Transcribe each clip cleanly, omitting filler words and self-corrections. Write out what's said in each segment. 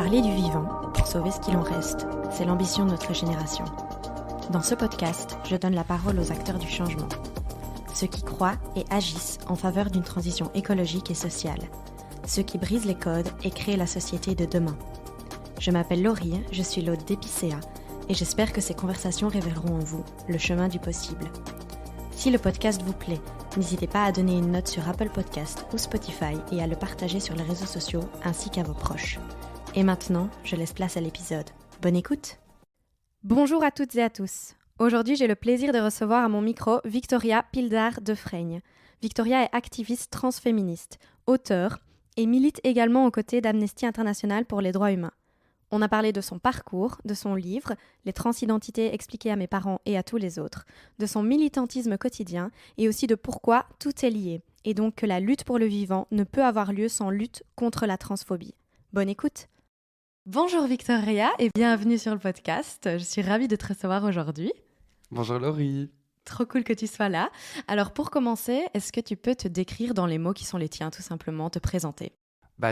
Parler du vivant pour sauver ce qu'il en reste, c'est l'ambition de notre génération. Dans ce podcast, je donne la parole aux acteurs du changement, ceux qui croient et agissent en faveur d'une transition écologique et sociale, ceux qui brisent les codes et créent la société de demain. Je m'appelle Laurie, je suis l'hôte d'Épicéa et j'espère que ces conversations révéleront en vous le chemin du possible. Si le podcast vous plaît, n'hésitez pas à donner une note sur Apple Podcast ou Spotify et à le partager sur les réseaux sociaux ainsi qu'à vos proches. Et maintenant, je laisse place à l'épisode. Bonne écoute! Bonjour à toutes et à tous. Aujourd'hui, j'ai le plaisir de recevoir à mon micro Victoria Pildar de Freigne. Victoria est activiste transféministe, auteure et milite également aux côtés d'Amnesty International pour les droits humains. On a parlé de son parcours, de son livre « Les transidentités expliquées à mes parents et à tous les autres », de son militantisme quotidien et aussi de pourquoi tout est lié, et donc que la lutte pour le vivant ne peut avoir lieu sans lutte contre la transphobie. Bonne écoute! Bonjour Victoria et bienvenue sur le podcast. Je suis ravie de te recevoir aujourd'hui. Bonjour Laurie. Trop cool que tu sois là. Alors pour commencer, est-ce que tu peux te décrire dans les mots qui sont les tiens, tout simplement, te présenter?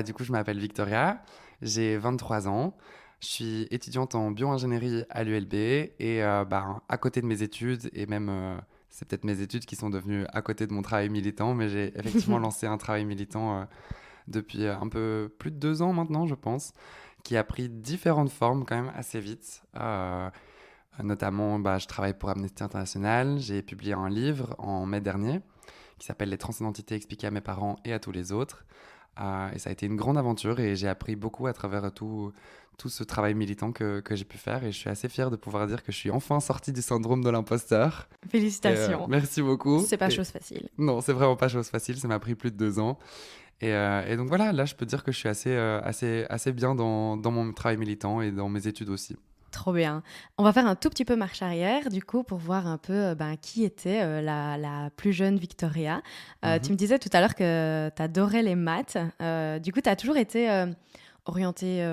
Du coup, je m'appelle Victoria, j'ai 23 ans, je suis étudiante en bio-ingénierie à l'ULB et à côté de mes études, et même c'est peut-être mes études qui sont devenues à côté de mon travail militant, mais j'ai effectivement lancé un travail militant depuis un peu plus de 2 ans maintenant, je pense, qui a pris différentes formes quand même assez vite. Notamment, je travaille pour Amnesty International, j'ai publié un livre en mai dernier qui s'appelle « Les transidentités expliquées à mes parents et à tous les autres ». Et ça a été une grande aventure et j'ai appris beaucoup à travers tout ce travail militant que j'ai pu faire et je suis assez fière de pouvoir dire que je suis enfin sortie du syndrome de l'imposteur. Félicitations. Merci beaucoup. C'est pas chose facile. Non, c'est vraiment pas chose facile, ça m'a pris plus de 2 ans. Et donc voilà, là je peux dire que je suis assez bien dans mon travail militant et dans mes études aussi. Trop bien. On va faire un tout petit peu marche arrière, du coup, pour voir un peu qui était la plus jeune Victoria. Tu me disais tout à l'heure que tu adorais les maths. Du coup, tu as toujours été orientée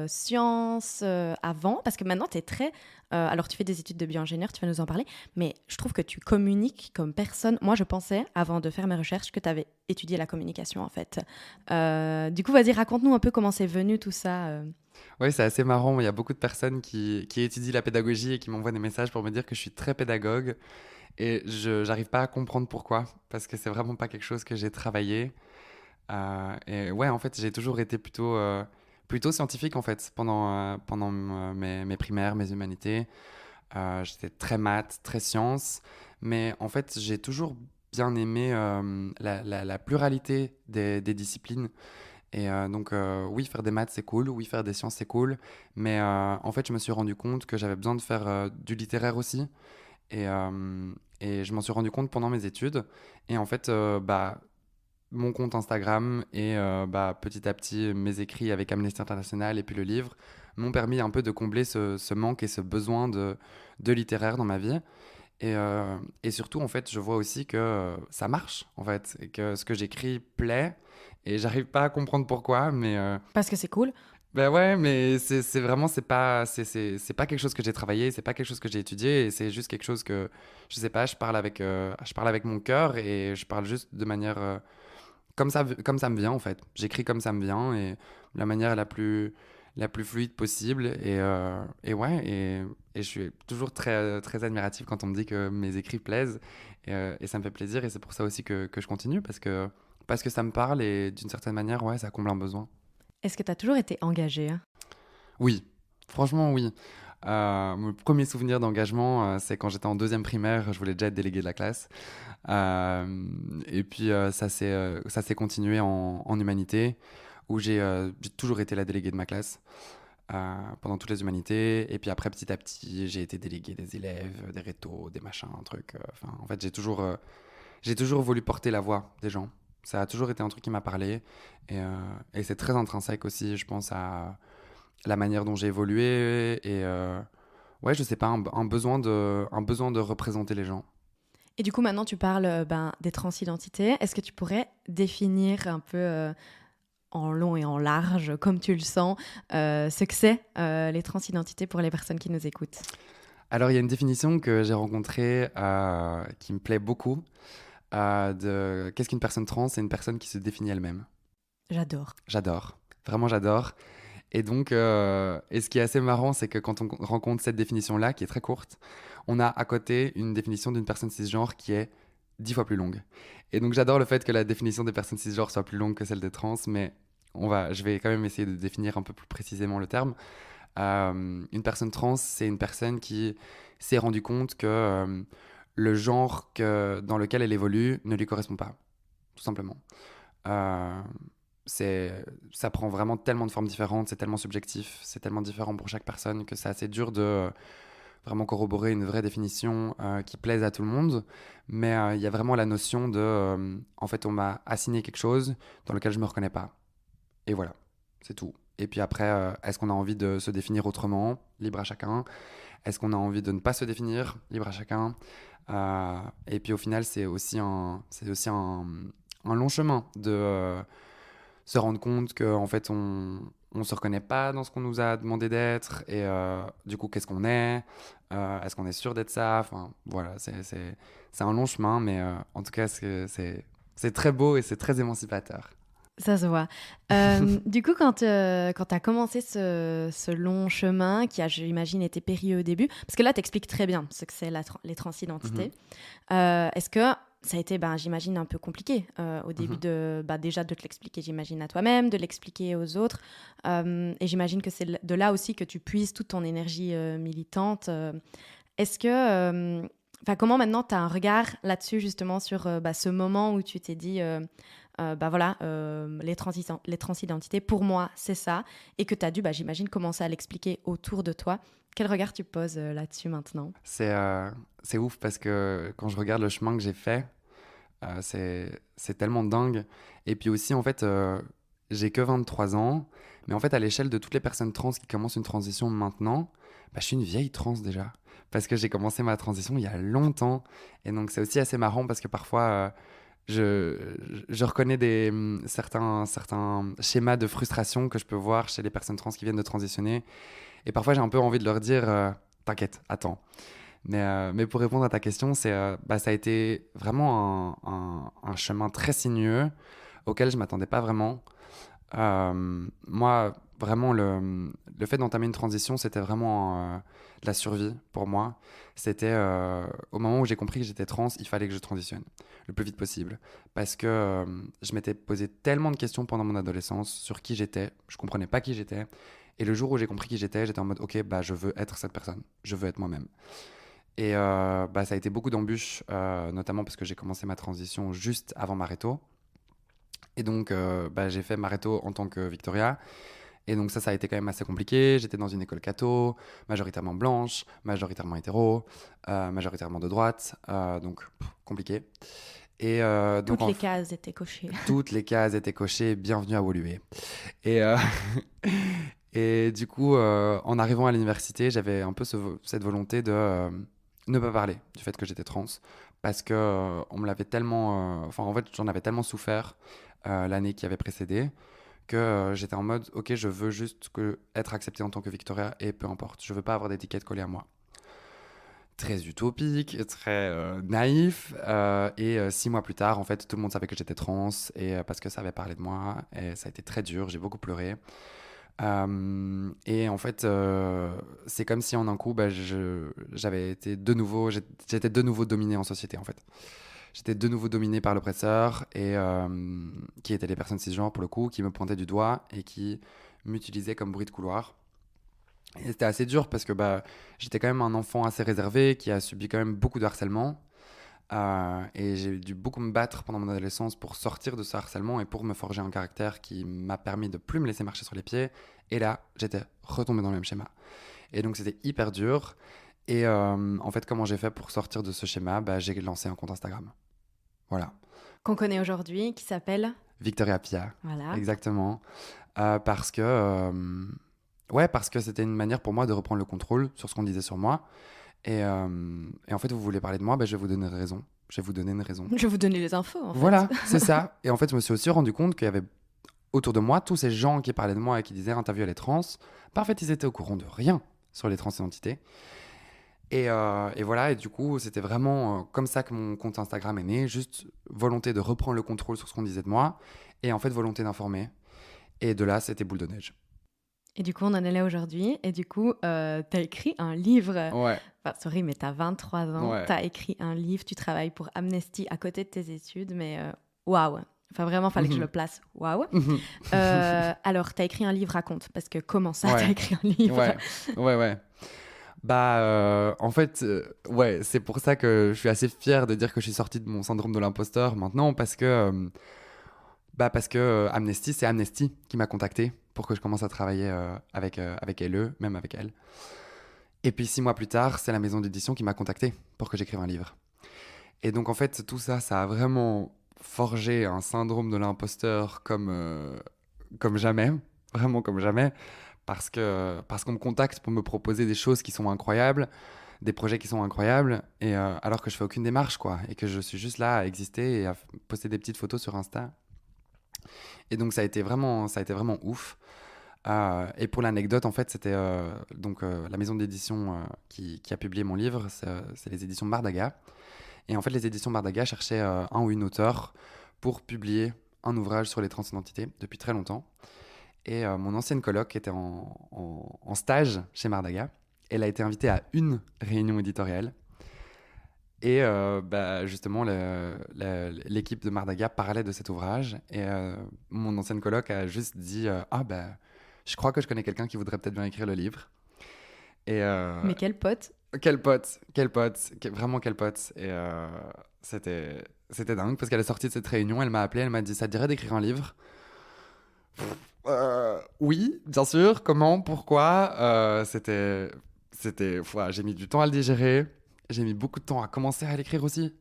sciences avant, parce que maintenant, tu es très... alors, tu fais des études de bio-ingénieur, tu vas nous en parler, mais je trouve que tu communiques comme personne. Moi, je pensais, avant de faire mes recherches, que tu avais étudié la communication, en fait. Du coup, vas-y, raconte-nous un peu comment c'est venu tout ça. Oui, c'est assez marrant. Il y a beaucoup de personnes qui étudient la pédagogie et qui m'envoient des messages pour me dire que je suis très pédagogue. Et je n'arrive pas à comprendre pourquoi, parce que c'est vraiment pas quelque chose que j'ai travaillé. Et ouais, en fait, j'ai toujours été plutôt scientifique, en fait, pendant mes primaires, mes humanités. J'étais très maths, très sciences. Mais en fait, j'ai toujours bien aimé la pluralité des disciplines. Et donc, oui, faire des maths, c'est cool. Oui, faire des sciences, c'est cool. Mais en fait, je me suis rendu compte que j'avais besoin de faire du littéraire aussi. Et je m'en suis rendu compte pendant mes études. Et en fait, mon compte Instagram et petit à petit, mes écrits avec Amnesty International et puis le livre m'ont permis un peu de combler ce manque et ce besoin de littéraire dans ma vie. Et surtout, en fait, je vois aussi que ça marche, en fait, et que ce que j'écris plaît. Et j'arrive pas à comprendre pourquoi, mais... Parce que c'est cool. Ben ouais, mais c'est vraiment, c'est pas quelque chose que j'ai travaillé, c'est pas quelque chose que j'ai étudié, et c'est juste quelque chose que, je sais pas, je parle avec mon cœur, et je parle juste de manière... comme ça me vient, en fait. J'écris comme ça me vient, et de la manière la plus fluide possible. Et ouais, et je suis toujours très, très admiratif quand on me dit que mes écrits plaisent. Et ça me fait plaisir. Et c'est pour ça aussi que je continue, parce que ça me parle et d'une certaine manière, ouais, ça comble un besoin. Est-ce que tu as toujours été engagée? Oui, franchement, oui. Mon premier souvenir d'engagement, c'est quand j'étais en 2e primaire, je voulais déjà être délégué de la classe. Et puis ça s'est continué en humanité, où j'ai toujours été la déléguée de ma classe pendant toutes les humanités. Et puis après, petit à petit, j'ai été délégué des élèves, des rétos, des machins, trucs. En fait, j'ai toujours voulu porter la voix des gens. Ça a toujours été un truc qui m'a parlé. Et c'est très intrinsèque aussi, je pense, à la manière dont j'ai évolué. Et ouais, je sais pas, un besoin de représenter les gens. Et du coup, maintenant, tu parles des transidentités. Est-ce que tu pourrais définir un peu en long et en large, comme tu le sens, ce que c'est les transidentités pour les personnes qui nous écoutent? Alors, il y a une définition que j'ai rencontrée qui me plaît beaucoup. Qu'est-ce qu'une personne trans? C'est une personne qui se définit elle-même. J'adore. J'adore. Vraiment, j'adore. Et donc, et ce qui est assez marrant, c'est que quand on rencontre cette définition-là, qui est très courte, on a à côté une définition d'une personne cisgenre qui est 10 fois plus longue. Et donc, j'adore le fait que la définition des personnes cisgenres soit plus longue que celle des trans, mais je vais quand même essayer de définir un peu plus précisément le terme. Une personne trans, c'est une personne qui s'est rendu compte que le genre dans lequel elle évolue ne lui correspond pas, tout simplement. Euh, Ça prend vraiment tellement de formes différentes, c'est tellement subjectif, c'est tellement différent pour chaque personne que c'est assez dur de vraiment corroborer une vraie définition qui plaise à tout le monde. Mais il y a vraiment la notion de, en fait, on m'a assigné quelque chose dans lequel je me reconnais pas. Et voilà, c'est tout. Et puis après, est-ce qu'on a envie de se définir autrement? Libre à chacun. Est-ce qu'on a envie de ne pas se définir? Libre à chacun. Et puis au final, c'est aussi un long chemin de se rendre compte qu'en fait, on se reconnaît pas dans ce qu'on nous a demandé d'être. Et du coup, qu'est-ce qu'on est? Est-ce qu'on est sûr d'être ça? Enfin, voilà, c'est un long chemin, mais en tout cas, c'est très beau et c'est très émancipateur. Ça se voit. Du coup, quand tu as commencé ce long chemin, qui a, j'imagine, été périlleux au début, parce que là, tu expliques très bien ce que c'est les transidentités, est-ce que ça a été, j'imagine, un peu compliqué au début déjà de te l'expliquer, j'imagine, à toi-même, de l'expliquer aux autres. Et j'imagine que c'est de là aussi que tu puises toute ton énergie militante. Est-ce que... comment maintenant tu as un regard là-dessus, justement, sur ce moment où tu t'es dit... les transidentités, pour moi, c'est ça. Et que tu as dû, j'imagine, commencer à l'expliquer autour de toi. Quel regard tu poses là-dessus maintenant? C'est ouf parce que quand je regarde le chemin que j'ai fait, c'est tellement dingue. Et puis aussi, en fait, j'ai que 23 ans. Mais en fait, à l'échelle de toutes les personnes trans qui commencent une transition maintenant, je suis une vieille trans déjà. Parce que j'ai commencé ma transition il y a longtemps. Et donc, c'est aussi assez marrant parce que parfois... je reconnais certains schémas de frustration que je peux voir chez les personnes trans qui viennent de transitionner. Et parfois, j'ai un peu envie de leur dire t'inquiète, attends. Mais pour répondre à ta question, ça a été vraiment un chemin très sinueux auquel je ne m'attendais pas vraiment. Moi, vraiment, le fait d'entamer une transition, c'était vraiment de la survie pour moi. C'était au moment où j'ai compris que j'étais trans, il fallait que je transitionne le plus vite possible. Parce que je m'étais posé tellement de questions pendant mon adolescence sur qui j'étais. Je ne comprenais pas qui j'étais. Et le jour où j'ai compris qui j'étais en mode, ok, je veux être cette personne. Je veux être moi-même. Et ça a été beaucoup d'embûches, notamment parce que j'ai commencé ma transition juste avant ma réto. Et donc, j'ai fait ma réto en tant que Victoria. Et donc ça a été quand même assez compliqué. J'étais dans une école catho, majoritairement blanche, majoritairement hétéro, majoritairement de droite. Donc, compliqué. Et, donc, toutes les cases étaient cochées. Toutes les cases étaient cochées. Bienvenue à Woluwe. Et, et du coup, en arrivant à l'université, j'avais un peu cette volonté de ne pas parler du fait que j'étais trans. Parce que on me l'avait tellement... en fait, j'en avais tellement souffert l'année qui avait précédé que j'étais en mode, ok, je veux juste être accepté en tant que Victoria et peu importe. Je veux pas avoir d'étiquette collée à moi. Très utopique, très naïf. Et 6 mois plus tard, en fait, tout le monde savait que j'étais trans et parce que ça avait parlé de moi. Et ça a été très dur, j'ai beaucoup pleuré. Et en fait, c'est comme si en un coup, j'étais de nouveau dominé en société, en fait. J'étais de nouveau dominé par l'oppresseur, et qui étaient les personnes cisgenres, pour le coup, qui me pointaient du doigt et qui m'utilisaient comme bruit de couloir. Et c'était assez dur parce que j'étais quand même un enfant assez réservé qui a subi quand même beaucoup de harcèlement. Et j'ai dû beaucoup me battre pendant mon adolescence pour sortir de ce harcèlement et pour me forger un caractère qui m'a permis de plus me laisser marcher sur les pieds. Et là, j'étais retombé dans le même schéma. Et donc, c'était hyper dur. Et en fait, comment j'ai fait pour sortir de ce schéma? J'ai lancé un compte Instagram. Voilà. Qu'on connaît aujourd'hui, qui s'appelle Victoria Pia. Voilà. Exactement. Parce que c'était une manière pour moi de reprendre le contrôle sur ce qu'on disait sur moi. Et en fait, vous voulez parler de moi, je vais vous donner raison. Je vais vous donner une raison. Je vais vous donner les infos, en fait. Voilà, c'est ça. Et en fait, je me suis aussi rendu compte qu'il y avait autour de moi tous ces gens qui parlaient de moi et qui disaient « t'as vu, elle est trans ». En fait, ils étaient au courant de rien sur les transidentités. Et voilà, et du coup, c'était vraiment comme ça que mon compte Instagram est né. Juste volonté de reprendre le contrôle sur ce qu'on disait de moi. Et en fait, volonté d'informer. Et de là, c'était boule de neige. Et du coup, on en est là aujourd'hui. Et du coup, t'as écrit un livre. Ouais, Enfin, sorry, mais t'as 23 ans. ouais. T'as écrit un livre. Tu travailles pour Amnesty à côté de tes études. Mais waouh! Enfin, vraiment, fallait que je le Mhm. place. Waouh! Mhm. Alors, t'as écrit un livre, raconte. Parce que comment ça, t'as Ouais, écrit un livre? ouais, ouais. Bah, en fait, ouais, c'est pour ça que je suis assez fier de dire que je suis sorti de mon syndrome de l'imposteur maintenant, parce que Amnesty, c'est Amnesty qui m'a contacté pour que je commence à travailler avec elle, même avec elle. Et puis 6 mois plus tard, c'est la maison d'édition qui m'a contacté pour que j'écrive un livre. Et donc en fait, tout ça, ça a vraiment forgé un syndrome de l'imposteur comme jamais, vraiment comme jamais, parce qu'on me contacte pour me proposer des choses qui sont incroyables, des projets qui sont incroyables, et alors que je fais aucune démarche, quoi, et que je suis juste là à exister et à poster des petites photos sur Insta. Et donc ça a été vraiment ouf. Et pour l'anecdote, en fait, c'était la maison d'édition qui a publié mon livre, c'est les éditions Bardaga. Et en fait, les éditions Bardaga cherchaient un ou une auteure pour publier un ouvrage sur les transidentités depuis très longtemps. Et mon ancienne coloc était en stage chez Bardaga. Elle a été invitée à une réunion éditoriale. Et justement, l'équipe de Mardaga parlait de cet ouvrage. Et mon ancienne coloc a juste dit je crois que je connais quelqu'un qui voudrait peut-être bien écrire le livre. Et Mais quel pote! quel pote, vraiment quel pote. Et c'était dingue parce qu'à la sortie de cette réunion, elle m'a appelé, elle m'a dit: ça te dirait d'écrire un livre? Oui, bien sûr. Comment? Pourquoi? Ouais, j'ai mis du temps à le digérer. J'ai mis beaucoup de temps à commencer à l'écrire aussi.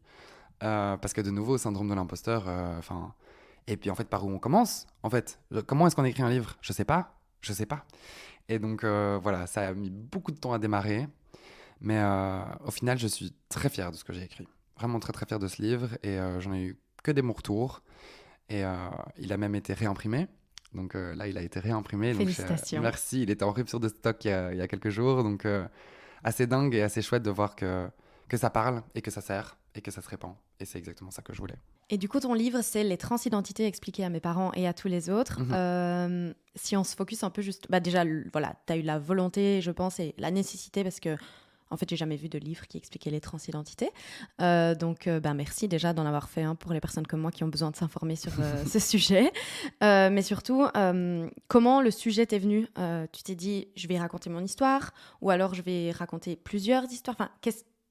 Parce que de nouveau, syndrome de l'imposteur. Et puis en fait, par où on commence? En fait, comment est-ce qu'on écrit un livre? Je sais pas. Je sais pas. Et donc voilà, ça a mis beaucoup de temps à démarrer. Mais au final, je suis très fier de ce que j'ai écrit. Vraiment très très fier de ce livre. Et j'en ai eu que des bons retours. Et il a même été réimprimé. Donc là, il a été réimprimé. Donc, Félicitations! merci. Il était en rupture de stock il y a quelques jours. Donc assez dingue et assez chouette de voir que ça parle et que ça sert et que ça se répand. Et c'est exactement ça que je voulais. Et du coup, ton livre, c'est les transidentités expliquées à mes parents et à tous les autres. Si on se focus un peu juste... Bah déjà, voilà, tu as eu la volonté, je pense, et la nécessité, parce que, en fait, j'ai jamais vu de livre qui expliquait les transidentités. Donc, merci déjà d'en avoir fait un pour les personnes comme moi qui ont besoin de s'informer sur ce sujet. Mais surtout, comment le sujet t'est venu? Tu t'es dit, je vais raconter mon histoire, ou alors je vais raconter plusieurs histoires. Enfin,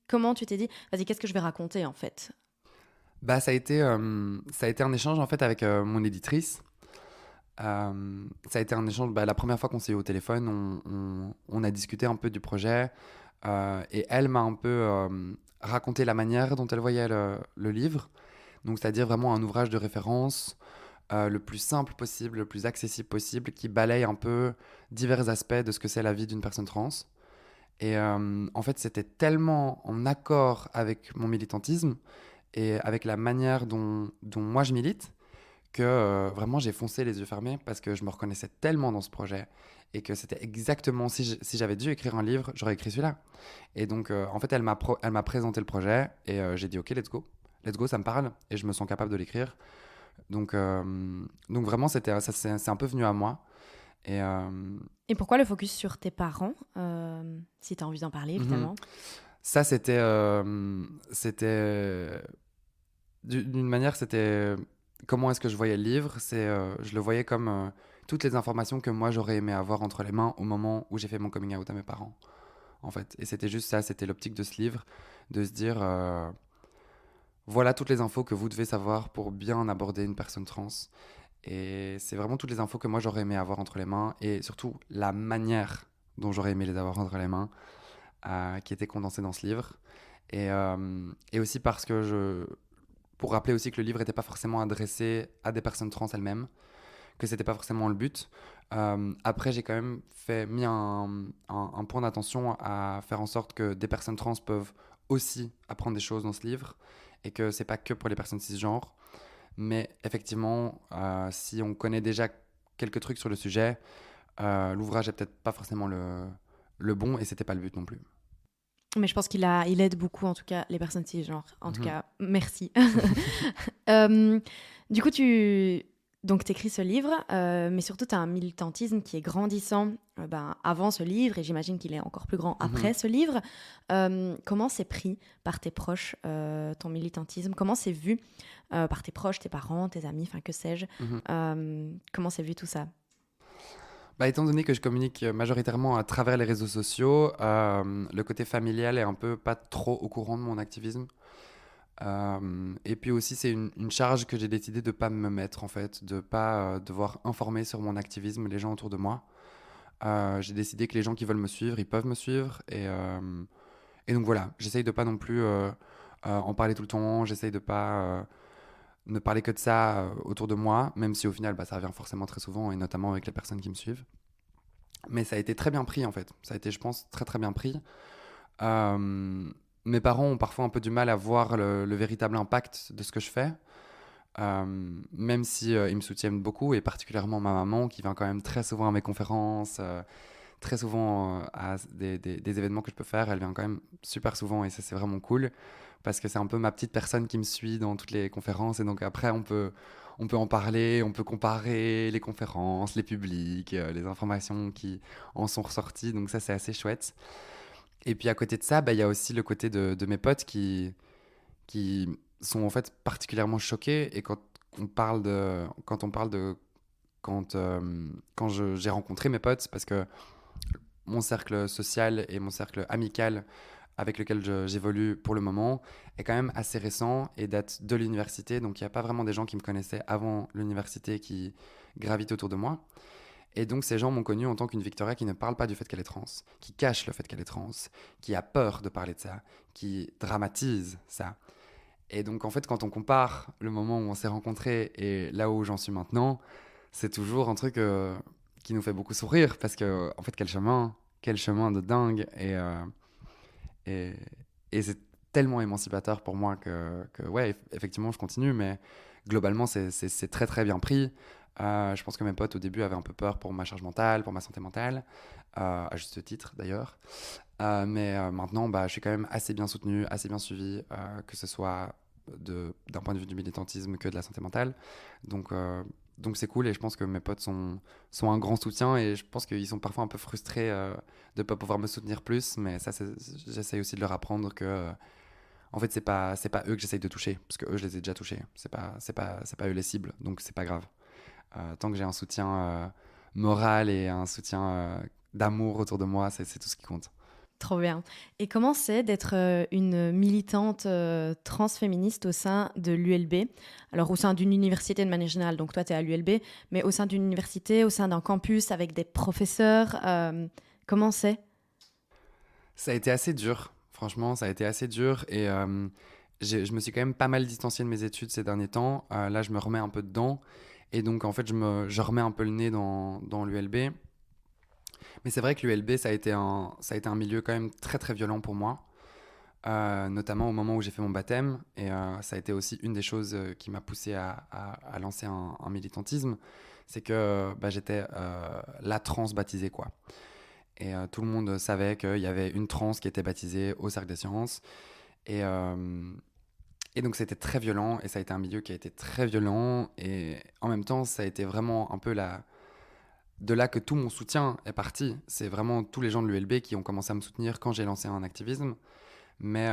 comment tu t'es dit, vas-y, qu'est-ce que je vais raconter, en fait? Bah, ça a été un échange en fait avec mon éditrice. Ça a été un échange, la première fois qu'on s'est eu au téléphone, on a discuté un peu du projet et elle m'a un peu raconté la manière dont elle voyait le livre. Donc, c'est-à-dire vraiment un ouvrage de référence le plus simple possible, le plus accessible possible, qui balaye un peu divers aspects de ce que c'est la vie d'une personne trans. Et en fait, c'était tellement en accord avec mon militantisme et avec la manière dont moi je milite que vraiment j'ai foncé les yeux fermés parce que je me reconnaissais tellement dans ce projet et que c'était exactement, si j'avais dû écrire un livre, j'aurais écrit celui-là. Et donc, en fait, elle m'a présenté le projet et j'ai dit, OK, let's go. Let's go, ça me parle et je me sens capable de l'écrire. Donc vraiment, c'est un peu venu à moi. Et Et pourquoi le focus sur tes parents, si tu as envie d'en parler, évidemment? ça, d'une manière, c'était comment est-ce que je voyais le livre. Je le voyais comme toutes les informations que moi, j'aurais aimé avoir entre les mains au moment où j'ai fait mon coming out à mes parents, en fait. Et c'était juste ça, c'était l'optique de ce livre, de se dire, voilà toutes les infos que vous devez savoir pour bien aborder une personne trans. Et c'est vraiment toutes les infos que moi j'aurais aimé avoir entre les mains et surtout la manière dont j'aurais aimé les avoir entre les mains qui était condensée dans ce livre. Et aussi parce que pour rappeler aussi que le livre n'était pas forcément adressé à des personnes trans elles-mêmes, que c'était pas forcément le but. Après, j'ai quand même mis un point d'attention à faire en sorte que des personnes trans peuvent aussi apprendre des choses dans ce livre et que c'est pas que pour les personnes cisgenres. Mais effectivement, si on connaît déjà quelques trucs sur le sujet, l'ouvrage est peut-être pas forcément le bon et c'était pas le but non plus. Mais je pense il aide beaucoup, en tout cas, les personnes cisgenres. En tout cas, merci. Du coup, Donc, tu écris ce livre, mais surtout, tu as un militantisme qui est grandissant avant ce livre, et j'imagine qu'il est encore plus grand après ce livre. Comment c'est pris par tes proches, ton militantisme? Comment c'est vu par tes proches, tes parents, tes amis, enfin, que sais-je? Comment c'est vu tout ça? Bah, étant donné que je communique majoritairement à travers les réseaux sociaux, le côté familial est un peu pas trop au courant de mon activisme. Et puis aussi, c'est une charge que j'ai décidé de ne pas me mettre, en fait, de ne pas devoir informer sur mon activisme les gens autour de moi. J'ai décidé que les gens qui veulent me suivre, ils peuvent me suivre. Et donc voilà, j'essaye de pas non plus en parler tout le temps, j'essaye de pas ne parler que de ça autour de moi, même si au final, bah, ça revient forcément très souvent, et notamment avec les personnes qui me suivent. Mais ça a été très bien pris, en fait. Ça a été, je pense, très très bien pris. Euh, Mes parents ont parfois un peu du mal à voir le véritable impact de ce que je fais, même si ils me soutiennent beaucoup, et particulièrement ma maman qui vient quand même très souvent à mes conférences, très souvent à des événements que je peux faire. Elle vient quand même super souvent, et ça c'est vraiment cool parce que c'est un peu ma petite personne qui me suit dans toutes les conférences, et donc après on peut en parler, on peut comparer les conférences, les publics, les informations qui en sont ressorties, donc ça c'est assez chouette. Et puis à côté de ça, bah, il y a aussi le côté de mes potes qui sont en fait particulièrement choqués. Et quand j'ai rencontré mes potes, parce que mon cercle social et mon cercle amical avec lequel j'évolue pour le moment est quand même assez récent et date de l'université. Donc il n'y a pas vraiment des gens qui me connaissaient avant l'université qui gravitent autour de moi. Et donc ces gens m'ont connue en tant qu'une Victoria qui ne parle pas du fait qu'elle est trans, qui cache le fait qu'elle est trans, qui a peur de parler de ça, qui dramatise ça. Et donc en fait quand on compare le moment où on s'est rencontrés et là où j'en suis maintenant, c'est toujours un truc qui nous fait beaucoup sourire parce que en fait quel chemin de dingue, et, et c'est tellement émancipateur pour moi que ouais, effectivement je continue, mais globalement c'est très très bien pris. Je pense que mes potes au début avaient un peu peur pour ma charge mentale, pour ma santé mentale, à juste titre d'ailleurs. Mais maintenant, bah, je suis quand même assez bien soutenu, assez bien suivi, que ce soit d'un point de vue du militantisme que de la santé mentale. Donc c'est cool, et je pense que mes potes sont un grand soutien, et je pense qu'ils sont parfois un peu frustrés de ne pas pouvoir me soutenir plus, mais ça, j'essaye aussi de leur apprendre que en fait, c'est pas eux que j'essaye de toucher, parce que eux, je les ai déjà touchés. C'est pas eux les cibles, donc c'est pas grave. Tant que j'ai un soutien moral et un soutien d'amour autour de moi, c'est tout ce qui compte. Trop bien. Et comment c'est d'être une militante transféministe au sein de l'ULB? Alors, au sein d'une université de manière générale, donc toi, tu es à l'ULB, mais au sein d'une université, au sein d'un campus avec des professeurs, comment c'est? Ça a été assez dur, franchement, ça a été assez dur, et je me suis quand même pas mal distancié de mes études ces derniers temps. Là, je me remets un peu dedans, et donc en fait, je remets un peu le nez dans l'ULB. Mais c'est vrai que l'ULB, ça a été un milieu quand même très très violent pour moi, notamment au moment où j'ai fait mon baptême. Et ça a été aussi une des choses qui m'a poussé à lancer un militantisme. C'est que bah, j'étais la trans baptisée, quoi. Et tout le monde savait qu'il y avait une trans qui était baptisée au Cercle des Sciences. Et, euh, et donc c'était très violent, et ça a été un milieu qui a été très violent. Et en même temps, ça a été vraiment un peu de là que tout mon soutien est parti. C'est vraiment tous les gens de l'ULB qui ont commencé à me soutenir quand j'ai lancé un activisme. Mais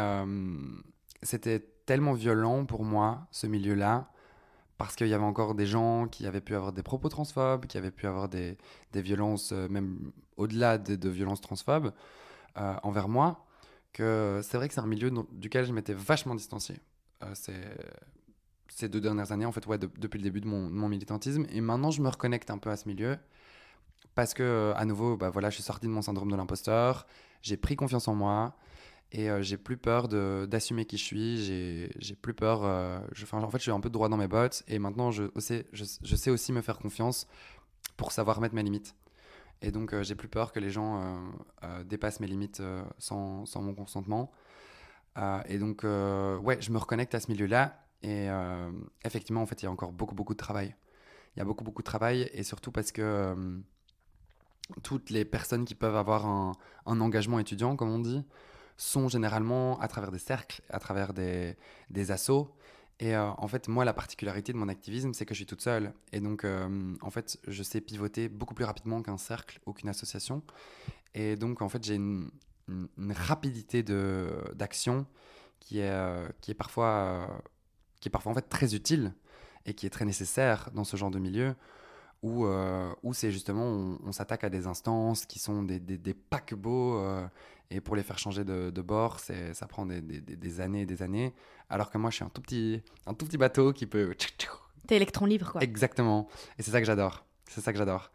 c'était tellement violent pour moi, ce milieu-là, parce qu'il y avait encore des gens qui avaient pu avoir des propos transphobes, qui avaient pu avoir des violences, même au-delà de violences transphobes, envers moi, que c'est vrai que c'est un milieu duquel je m'étais vachement distancié. Ces 2 dernières années, en fait, ouais, depuis le début de mon militantisme. Et maintenant, je me reconnecte un peu à ce milieu. Parce que, à nouveau, bah, voilà, je suis sorti de mon syndrome de l'imposteur, j'ai pris confiance en moi, et j'ai plus peur d'assumer qui je suis, j'ai plus peur. En fait, je suis un peu droit dans mes bottes, et maintenant, je sais aussi me faire confiance pour savoir mettre mes limites. Et donc, j'ai plus peur que les gens dépassent mes limites sans mon consentement. Et donc, ouais, je me reconnecte à ce milieu-là, et effectivement, en fait, il y a encore beaucoup, beaucoup de travail. Il y a beaucoup, beaucoup de travail, et surtout parce que toutes les personnes qui peuvent avoir un engagement étudiant, comme on dit, sont généralement à travers des cercles, à travers des assos. Et en fait, moi, la particularité de mon activisme, c'est que je suis toute seule. Et donc, en fait, je sais pivoter beaucoup plus rapidement qu'un cercle ou qu'une association. Et donc, en fait, j'ai une rapidité d'action qui est parfois en fait très utile et qui est très nécessaire dans ce genre de milieu où c'est justement, on s'attaque à des instances qui sont des paquebots et pour les faire changer de bord, ça prend des années et des années. Alors que moi, je suis un tout petit bateau qui peut... T'es électron libre, quoi. Exactement. Et c'est ça que j'adore. C'est ça que j'adore.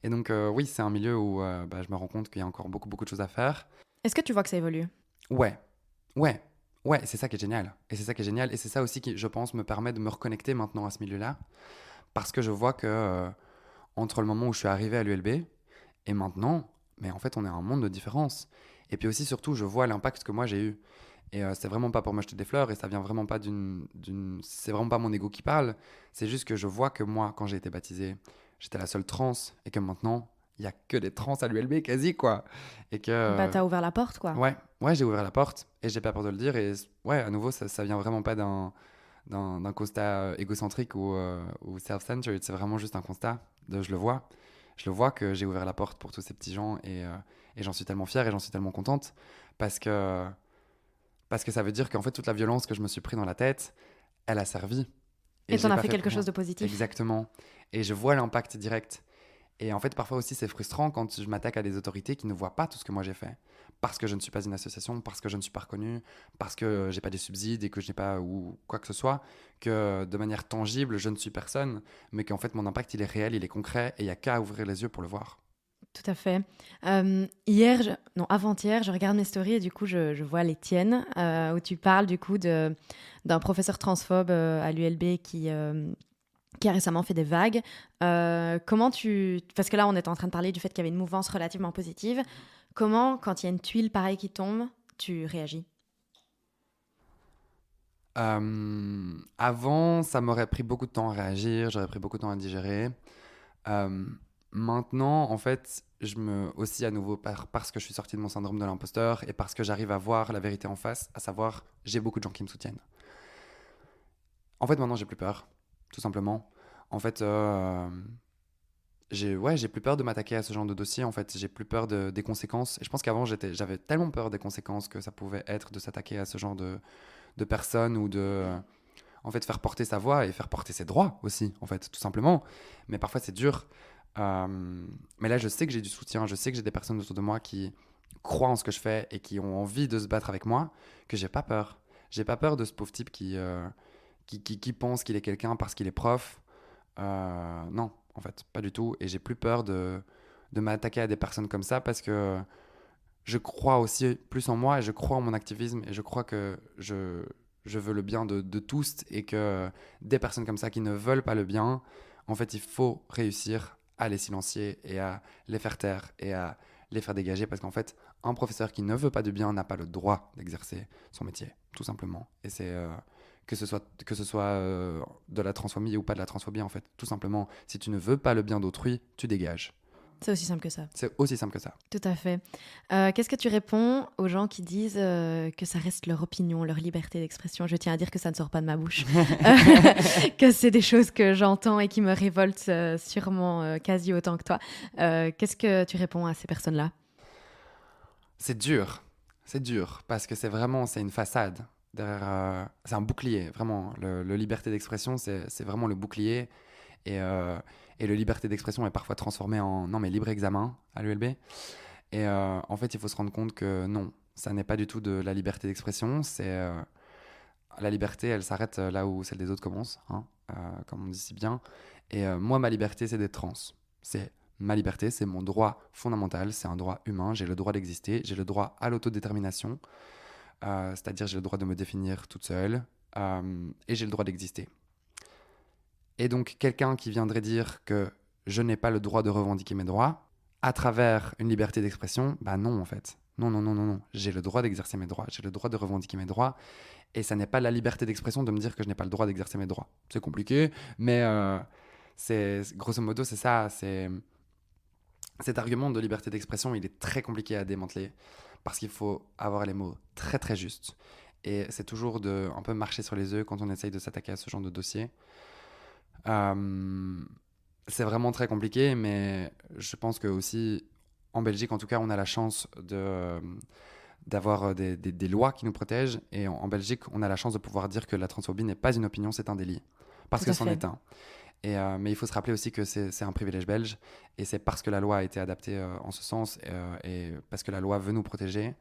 Et donc, oui, c'est un milieu où je me rends compte qu'il y a encore beaucoup, beaucoup de choses à faire. Est-ce que tu vois que ça évolue? Ouais, ouais, ouais, c'est ça qui est génial. Et c'est ça qui est génial. Et c'est ça aussi qui, je pense, me permet de me reconnecter maintenant à ce milieu-là. Parce que je vois que entre le moment où je suis arrivé à l'ULB et maintenant, mais en fait, on est à un monde de différence. Et puis aussi, surtout, je vois l'impact que moi j'ai eu. Et c'est vraiment pas pour me jeter des fleurs et ça vient vraiment pas c'est vraiment pas mon ego qui parle. C'est juste que je vois que moi, quand j'ai été baptisé, j'étais la seule trans et que maintenant, il y a que des trans à l'ULB quasi, quoi. Et que. Bah, t'as ouvert la porte, quoi. Ouais, ouais, j'ai ouvert la porte et j'ai pas peur de le dire. Et ouais, à nouveau, ça vient vraiment pas d'un constat égocentrique ou self-centered. C'est vraiment juste un constat. Je le vois. Je le vois que j'ai ouvert la porte pour tous ces petits gens et j'en suis tellement fière et j'en suis tellement contente parce que, parce que ça veut dire qu'en fait, toute la violence que je me suis pris dans la tête, elle a servi. Et je l'ai t'en as pas fait quelque pour moi. chose de positif. Exactement. Et je vois l'impact direct. Et en fait, parfois aussi, c'est frustrant quand je m'attaque à des autorités qui ne voient pas tout ce que moi j'ai fait. Parce que je ne suis pas une association, parce que je ne suis pas reconnu, parce que j'ai pas des subsides et que je n'ai pas ou quoi que ce soit, que de manière tangible, je ne suis personne, mais qu'en fait, mon impact, il est réel, il est concret et il n'y a qu'à ouvrir les yeux pour le voir. Tout à fait. Non, avant-hier, je regarde mes stories et du coup, je vois les tiennes, où tu parles du coup d'un professeur transphobe à l'ULB qui a récemment fait des vagues. Parce que là, on est en train de parler du fait qu'il y avait une mouvance relativement positive. Comment, quand il y a une tuile pareille qui tombe, tu réagis? Avant, ça m'aurait pris beaucoup de temps à réagir, j'aurais pris beaucoup de temps à digérer. Euh, Maintenant, en fait, aussi à nouveau, parce que je suis sorti de mon syndrome de l'imposteur et parce que j'arrive à voir la vérité en face, à savoir, j'ai beaucoup de gens qui me soutiennent. En fait, maintenant, j'ai plus peur, tout simplement. En fait, j'ai plus peur de m'attaquer à ce genre de dossier. En fait, j'ai plus peur des conséquences. Et je pense qu'avant, j'avais tellement peur des conséquences que ça pouvait être de s'attaquer à ce genre de personnes ou en fait, faire porter sa voix et faire porter ses droits aussi, en fait, tout simplement. Mais parfois, c'est dur. Mais là, je sais que j'ai du soutien. Je sais que j'ai des personnes autour de moi qui croient en ce que je fais et qui ont envie de se battre avec moi, que j'ai pas peur. J'ai pas peur de ce pauvre type qui pense qu'il est quelqu'un parce qu'il est prof. Non, en fait, pas du tout. Et j'ai plus peur de m'attaquer à des personnes comme ça parce que je crois aussi plus en moi et je crois en mon activisme et je crois que je veux le bien de tous et que des personnes comme ça qui ne veulent pas le bien, en fait, il faut réussir à les silencier et à les faire taire et à les faire dégager parce qu'en fait, un professeur qui ne veut pas du bien n'a pas le droit d'exercer son métier, tout simplement. Et c'est que ce soit de la transphobie ou pas de la transphobie, en fait, tout simplement. Si tu ne veux pas le bien d'autrui, tu dégages. C'est aussi simple que ça. C'est aussi simple que ça. Tout à fait. Qu'est-ce que tu réponds aux gens qui disent que ça reste leur opinion, leur liberté d'expression? Je tiens à dire que ça ne sort pas de ma bouche. Que c'est des choses que j'entends et qui me révoltent sûrement quasi autant que toi. Qu'est-ce que tu réponds à ces personnes-là? C'est dur, parce que c'est une façade. C'est un bouclier, vraiment. Le liberté d'expression, c'est vraiment le bouclier. Et le liberté d'expression est parfois transformé en non, mais libre examen à l'ULB. Et en fait, il faut se rendre compte que non, ça n'est pas du tout de la liberté d'expression. La liberté, elle s'arrête là où celle des autres commence, hein, comme on dit si bien. Et moi, ma liberté, c'est d'être trans. C'est ma liberté, c'est mon droit fondamental, c'est un droit humain. J'ai le droit d'exister, j'ai le droit à l'autodétermination, c'est-à-dire j'ai le droit de me définir toute seule, et j'ai le droit d'exister. Et donc, quelqu'un qui viendrait dire que je n'ai pas le droit de revendiquer mes droits à travers une liberté d'expression, bah non, en fait. Non, non, non, non, non. J'ai le droit d'exercer mes droits, j'ai le droit de revendiquer mes droits. Et ça n'est pas la liberté d'expression de me dire que je n'ai pas le droit d'exercer mes droits. C'est compliqué, mais grosso modo, c'est ça. Cet argument de liberté d'expression, il est très compliqué à démanteler parce qu'il faut avoir les mots très, très justes. Et c'est toujours de un peu marcher sur les œufs quand on essaye de s'attaquer à ce genre de dossier. Euh, c'est vraiment très compliqué, mais je pense que aussi en Belgique, en tout cas, on a la chance d'avoir des lois qui nous protègent. Et en Belgique, on a la chance de pouvoir dire que la transphobie n'est pas une opinion, c'est un délit. Parce Tout que à c'en fait. est un. Mais il faut se rappeler aussi que c'est un privilège belge. Et c'est parce que la loi a été adaptée en ce sens et parce que la loi veut nous protéger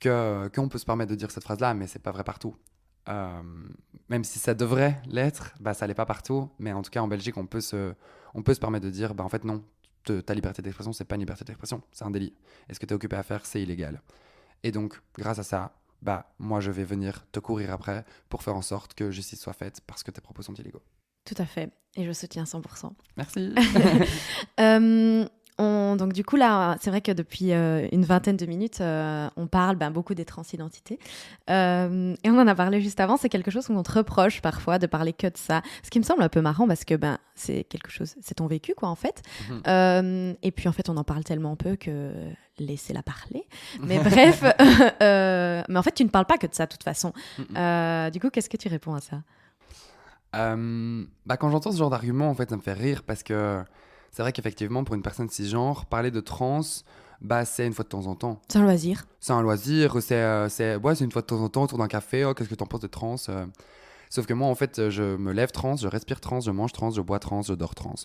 qu'on peut se permettre de dire cette phrase-là, mais c'est pas vrai partout. Euh, Même si ça devrait l'être, bah, ça l'est pas partout. Mais en tout cas, en Belgique, on peut se permettre de dire, bah, en fait, non, ta liberté d'expression, c'est pas une liberté d'expression, c'est un délit. Et ce que tu es occupé à faire, c'est illégal. Et donc, grâce à ça, bah, moi, je vais venir te courir après pour faire en sorte que justice soit faite parce que tes propos sont illégaux. Tout à fait. Et je soutiens 100%. Merci. Euh, donc du coup là, c'est vrai que depuis une vingtaine de minutes, on parle beaucoup des transidentités. Et on en a parlé juste avant, c'est quelque chose qu'on te reproche parfois de parler que de ça. Ce qui me semble un peu marrant parce que c'est quelque chose, c'est ton vécu quoi en fait. Et puis en fait on en parle tellement peu que laissez-la parler. Mais bref, mais en fait tu ne parles pas que de ça de toute façon. Du coup, qu'est-ce que tu réponds à ça? Quand j'entends ce genre d'argument, en fait, ça me fait rire parce que c'est vrai qu'effectivement, pour une personne cisgenre, parler de trans, bah, c'est une fois de temps en temps. C'est un loisir. C'est un loisir, c'est une fois de temps en temps autour d'un café. Oh, qu'est-ce que t'en penses de trans? Sauf que moi, en fait, je me lève trans, je respire trans, je mange trans, je bois trans, je dors trans.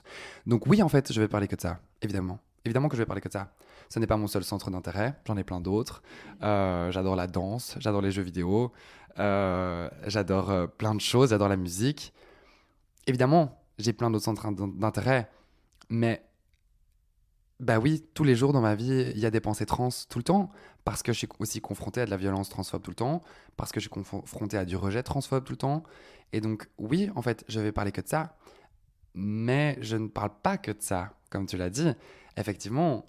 Donc oui, en fait, je vais parler que de ça, évidemment. Évidemment que je vais parler que de ça. Ce n'est pas mon seul centre d'intérêt, j'en ai plein d'autres. J'adore la danse, j'adore les jeux vidéo, j'adore plein de choses, j'adore la musique. Évidemment, j'ai plein d'autres centres d'intérêt, mais bah oui, tous les jours dans ma vie, il y a des pensées trans tout le temps, parce que je suis aussi confronté à de la violence transphobe tout le temps, parce que je suis confronté à du rejet transphobe tout le temps. Et donc, oui, en fait, je vais parler que de ça, mais je ne parle pas que de ça, comme tu l'as dit. Effectivement,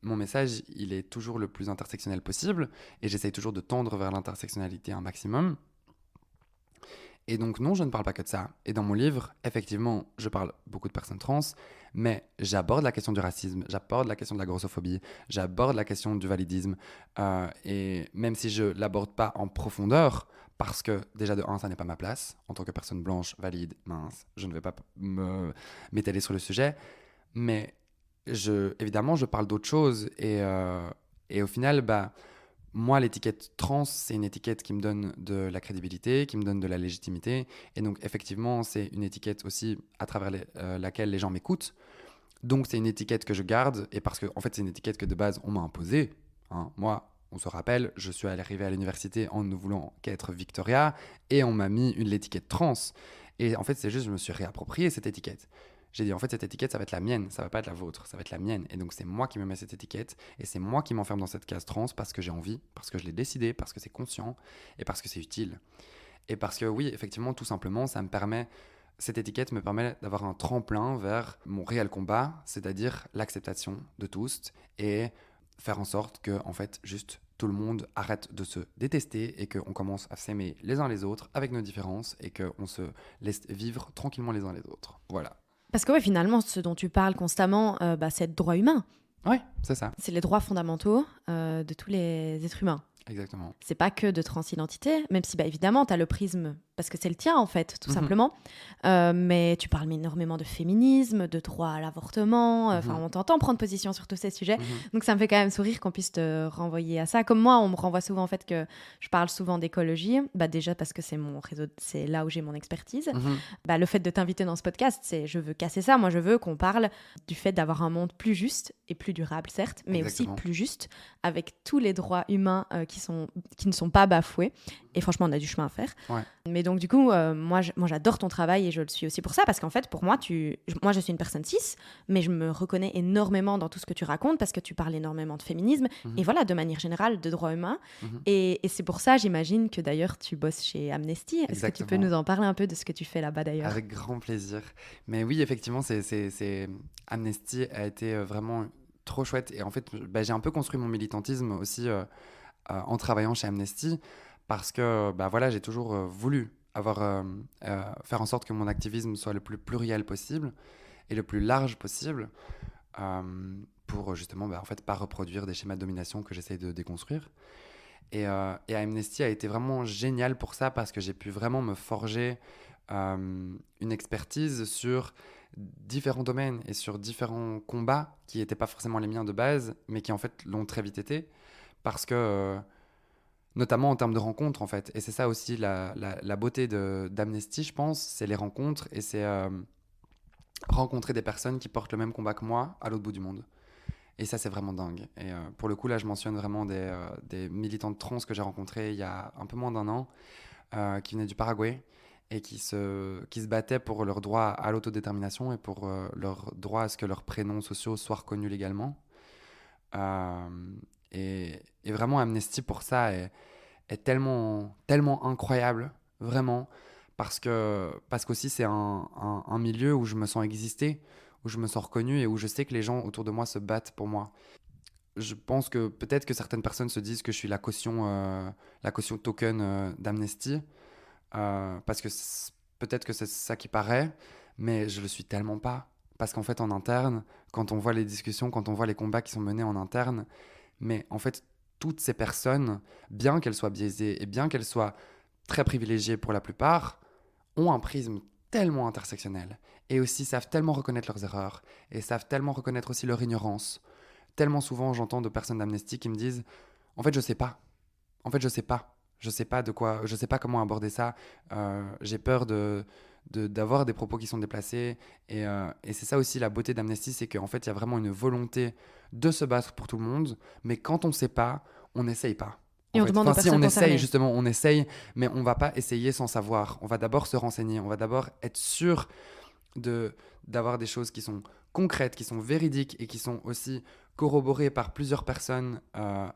mon message, il est toujours le plus intersectionnel possible, et j'essaye toujours de tendre vers l'intersectionnalité un maximum. Et donc non, je ne parle pas que de ça. Et dans mon livre, effectivement, je parle beaucoup de personnes trans, mais j'aborde la question du racisme, j'aborde la question de la grossophobie, j'aborde la question du validisme. Et même si je ne l'aborde pas en profondeur, parce que déjà de un, ça n'est pas ma place, en tant que personne blanche, valide, mince, je ne vais pas m'étaler sur le sujet, mais évidemment, je parle d'autres choses. Et au final, moi, l'étiquette trans, c'est une étiquette qui me donne de la crédibilité, qui me donne de la légitimité. Et donc, effectivement, c'est une étiquette aussi à travers laquelle les gens m'écoutent. Donc, c'est une étiquette que je garde. Et parce que, en fait, c'est une étiquette que de base, on m'a imposée. Hein. Moi, on se rappelle, je suis arrivé à l'université en ne voulant qu'être Victoria. Et on m'a mis l'étiquette trans. Et en fait, c'est juste, je me suis réapproprié cette étiquette. J'ai dit, en fait, cette étiquette, ça va être la mienne, ça va pas être la vôtre, ça va être la mienne. Et donc, c'est moi qui me mets cette étiquette, et c'est moi qui m'enferme dans cette case trans parce que j'ai envie, parce que je l'ai décidé, parce que c'est conscient, et parce que c'est utile. Et parce que, oui, effectivement, tout simplement, cette étiquette me permet d'avoir un tremplin vers mon réel combat, c'est-à-dire l'acceptation de tous, et faire en sorte que, en fait, juste tout le monde arrête de se détester et qu'on commence à s'aimer les uns les autres avec nos différences et qu'on se laisse vivre tranquillement les uns les autres. Voilà. Parce que ouais, finalement, ce dont tu parles constamment, c'est le droit humain. Ouais, c'est ça. C'est les droits fondamentaux de tous les êtres humains. Exactement. C'est pas que de transidentité, même si évidemment, tu as le prisme, parce que c'est le tien en fait, tout simplement. Mais tu parles énormément de féminisme, de droit à l'avortement. Enfin, on t'entend prendre position sur tous ces sujets. Donc ça me fait quand même sourire qu'on puisse te renvoyer à ça. Comme moi, on me renvoie souvent en fait que je parle souvent d'écologie. Déjà parce que c'est mon réseau, c'est là où j'ai mon expertise. Le fait de t'inviter dans ce podcast, c'est je veux casser ça. Moi, je veux qu'on parle du fait d'avoir un monde plus juste et plus durable, certes, mais Exactement. aussi plus juste, avec tous les droits humains qui ne sont pas bafoués. Et franchement, on a du chemin à faire. Ouais. Mais donc, du coup, moi, j'adore ton travail et je le suis aussi pour ça. Parce qu'en fait, pour moi, moi, je suis une personne cis, mais je me reconnais énormément dans tout ce que tu racontes parce que tu parles énormément de féminisme et voilà, de manière générale, de droits humains. Et c'est pour ça, j'imagine, que d'ailleurs, tu bosses chez Amnesty. Est-ce que tu peux nous en parler un peu de ce que tu fais là-bas d'ailleurs? Avec grand plaisir. Mais oui, effectivement, Amnesty a été vraiment trop chouette. Et en fait, j'ai un peu construit mon militantisme aussi en travaillant chez Amnesty parce que voilà, j'ai toujours voulu faire en sorte que mon activisme soit le plus pluriel possible et le plus large possible pour justement en fait, pas reproduire des schémas de domination que j'essaye de déconstruire. Et Amnesty a été vraiment génial pour ça parce que j'ai pu vraiment me forger une expertise sur différents domaines et sur différents combats qui n'étaient pas forcément les miens de base, mais qui en fait l'ont très vite été. Parce que, notamment en termes de rencontres en fait. Et c'est ça aussi la beauté d'Amnesty, je pense, c'est les rencontres et c'est rencontrer des personnes qui portent le même combat que moi à l'autre bout du monde. Et ça, c'est vraiment dingue. Et pour le coup, là, je mentionne vraiment des militantes trans que j'ai rencontrées il y a un peu moins d'un an, qui venaient du Paraguay et qui se battaient pour leur droit à l'autodétermination et pour leur droit à ce que leurs prénoms sociaux soient reconnus légalement. Euh, et vraiment, Amnesty, pour ça, est tellement, tellement incroyable, vraiment, parce qu'aussi, c'est un milieu où je me sens exister, où je me sens reconnu et où je sais que les gens autour de moi se battent pour moi. Je pense que peut-être que certaines personnes se disent que je suis la caution token d'Amnesty, parce que peut-être que c'est ça qui paraît, mais je le suis tellement pas. Parce qu'en fait, en interne, quand on voit les discussions, quand on voit les combats qui sont menés en interne, mais en fait, toutes ces personnes, bien qu'elles soient biaisées et bien qu'elles soient très privilégiées pour la plupart, ont un prisme tellement intersectionnel et aussi savent tellement reconnaître leurs erreurs et savent tellement reconnaître aussi leur ignorance. Tellement souvent, j'entends de personnes d'Amnesty qui me disent « En fait, je sais pas. En fait, je sais pas. Je sais pas de quoi, je sais pas comment aborder ça. J'ai peur d'avoir des propos qui sont déplacés. » Et c'est ça aussi la beauté d'Amnesty, c'est qu'en fait, il y a vraiment une volonté de se battre pour tout le monde, mais quand on sait pas, on n'essaye pas. Et on demande aux Si personnes on essaye, concernées. justement, on essaye, mais on va pas essayer sans savoir. On va d'abord se renseigner, on va d'abord être sûr d'avoir des choses qui sont concrètes, qui sont véridiques et qui sont aussi corroborées par plusieurs personnes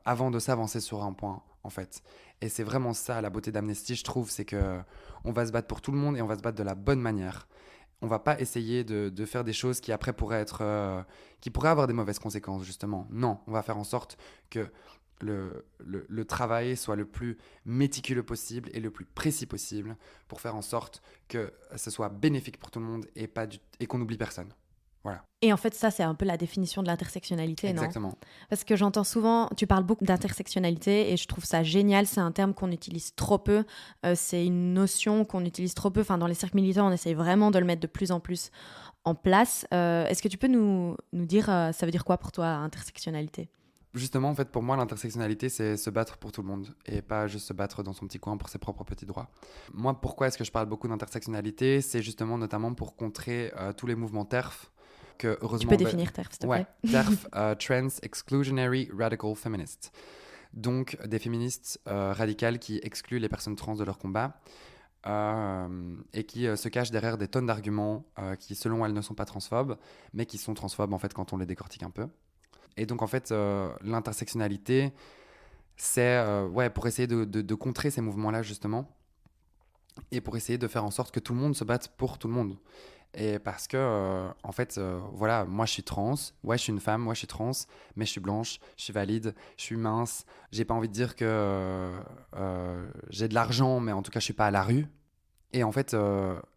avant de s'avancer sur un point, en fait. Et c'est vraiment ça la beauté d'Amnesty, je trouve, c'est que on va se battre pour tout le monde et on va se battre de la bonne manière. On va pas essayer de faire des choses qui après pourraient qui pourraient avoir des mauvaises conséquences, justement. Non, on va faire en sorte que le travail soit le plus méticuleux possible et le plus précis possible pour faire en sorte que ce soit bénéfique pour tout le monde et qu'on n'oublie personne. Voilà. Et en fait, ça, c'est un peu la définition de l'intersectionnalité, non ? Exactement. Parce que j'entends souvent, tu parles beaucoup d'intersectionnalité et je trouve ça génial. C'est un terme qu'on utilise trop peu. C'est une notion qu'on utilise trop peu. Enfin, dans les cercles militants, on essaye vraiment de le mettre de plus en plus en place. Est-ce que tu peux nous dire, ça veut dire quoi pour toi, intersectionnalité ? Justement, en fait, pour moi, l'intersectionnalité, c'est se battre pour tout le monde et pas juste se battre dans son petit coin pour ses propres petits droits. Moi, pourquoi est-ce que je parle beaucoup d'intersectionnalité ? C'est justement notamment pour contrer tous les mouvements TERF. Que, heureusement, tu peux définir TERF, s'il te plaît ? TERF, Trans Exclusionary Radical Feminist. Donc, des féministes radicales qui excluent les personnes trans de leur combat et qui se cachent derrière des tonnes d'arguments qui, selon elles, ne sont pas transphobes, mais qui sont transphobes, en fait, quand on les décortique un peu. Et donc, en fait, l'intersectionnalité, c'est pour essayer de contrer ces mouvements-là, justement, et pour essayer de faire en sorte que tout le monde se batte pour tout le monde. Et parce que, en fait, voilà, moi je suis trans, ouais, je suis une femme, moi je suis trans, mais je suis blanche, je suis valide, je suis mince. J'ai pas envie de dire que j'ai de l'argent, mais en tout cas, je suis pas à la rue. Et en fait,